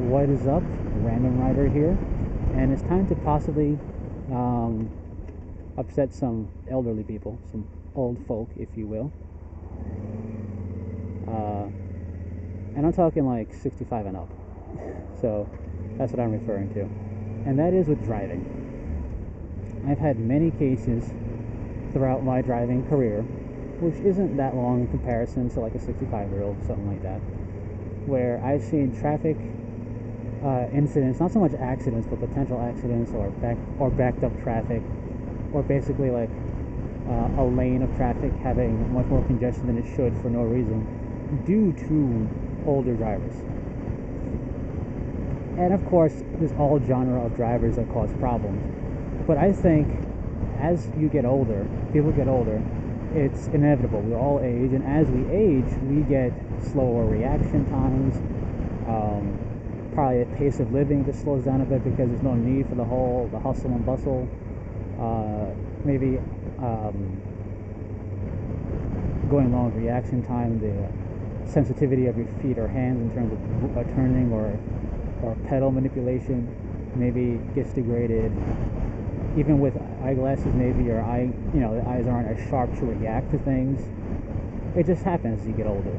What is up? Random Rider here, and it's time to possibly upset some elderly people, some old folk, if you will. And I'm talking like 65 and up. So that's what I'm referring to. And that is with driving. I've had many cases throughout my driving career, which isn't that long in comparison to like a 65-year-old, something like that, where I've seen traffic incidents, not so much accidents, but potential accidents or backed up traffic, or basically like a lane of traffic having much more congestion than it should for no reason due to older drivers. And of course, there's all genre of drivers that cause problems. But I think as you get older, people get older, it's inevitable. We all age, and as we age, we get slower reaction times. Probably a pace of living just slows down a bit because there's no need for the hustle and bustle. Maybe going long reaction time, the sensitivity of your feet or hands in terms of turning or pedal manipulation maybe gets degraded. Even with eyeglasses, maybe the eyes aren't as sharp to react to things. It just happens as you get older.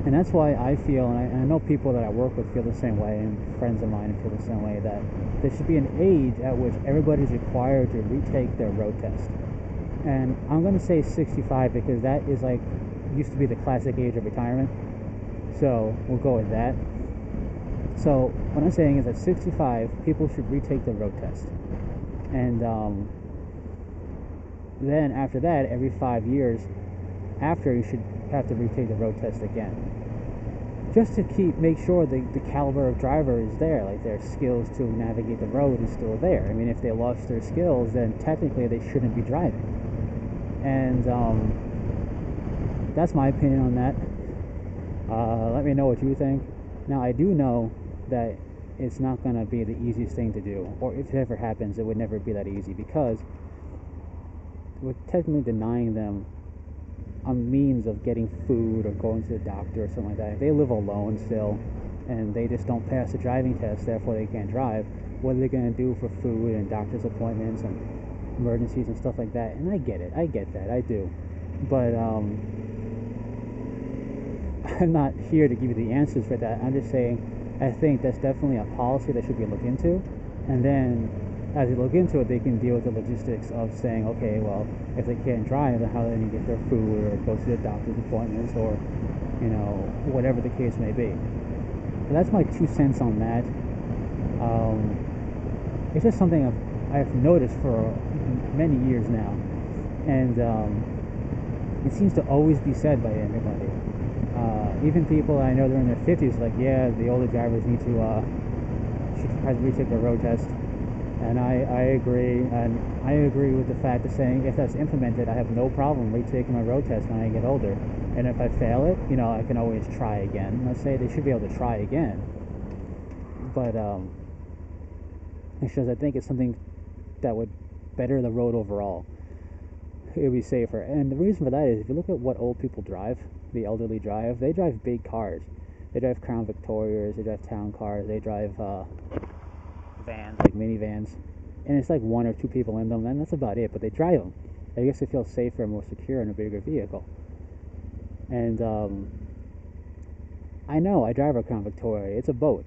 And that's why I feel, and I know people that I work with feel the same way, and friends of mine feel the same way, that there should be an age at which everybody's required to retake their road test. And I'm going to say 65 because that is used to be the classic age of retirement. So we'll go with that. So what I'm saying is at 65, people should retake their road test. And then after that, every 5 years after, you should have to retake the road test again, just to make sure the caliber of driver is there, like their skills to navigate the road is still there. I mean, if they lost their skills, then technically they shouldn't be driving. And that's my opinion on that. Let me know what you think. Now, I do know that it's not going to be the easiest thing to do, or if it ever happens, it would never be that easy, because we're technically denying them a means of getting food or going to the doctor or something like that. If they live alone still and they just don't pass the driving test, therefore they can't drive, what are they going to do for food and doctor's appointments and emergencies and stuff like that? And I get that, I do. But I'm not here to give you the answers for that. I'm just saying I think that's definitely a policy that should be looked into, and then as you look into it, they can deal with the logistics of saying, okay, well, if they can't drive, then how are they going to get their food or go to their doctor's appointments, or whatever the case may be. So that's my 2 cents on that. It's just something I've noticed for many years now, and it seems to always be said by everybody. Even people I know, they're in their 50s, like, yeah, the older drivers need to should have to retake their road test. And I agree, and I agree with the fact of saying if that's implemented, I have no problem retaking my road test when I get older. And if I fail it, I can always try again. Let's say they should be able to try again. But it's just, I think it's something that would better the road overall. It would be safer. And the reason for that is, if you look at what old people drive, the elderly drive, they drive big cars. They drive Crown Victorias, they drive town cars, they drive vans, like minivans, and it's like 1 or 2 people in them, and that's about it, but they drive them. I guess they feel safer and more secure in a bigger vehicle. And I know, I drive a Crown Victoria. It's a boat,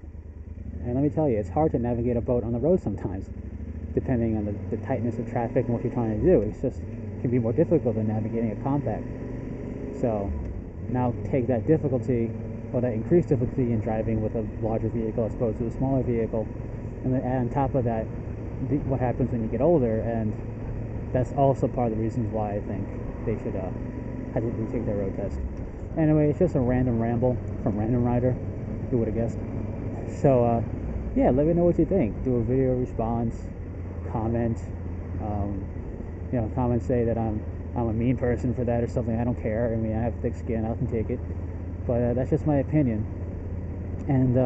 and let me tell you, it's hard to navigate a boat on the road sometimes, depending on the tightness of traffic and what you're trying to do. It can be more difficult than navigating a compact. So now take that difficulty, or that increased difficulty in driving with a larger vehicle as opposed to a smaller vehicle, and then add on top of that what happens when you get older. And that's also part of the reasons why I think they should have to retake their road test. Anyway, it's just a random ramble from Random Rider. Who would have guessed? So yeah, let me know what you think. Do a video response, comment. Comments say that I'm a mean person for that or something. I don't care. I mean, I have thick skin. I can take it. But that's just my opinion. And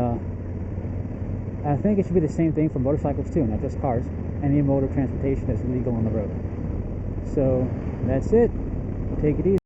I think it should be the same thing for motorcycles too, not just cars. Any mode of transportation that's legal on the road. So that's it. Take it easy.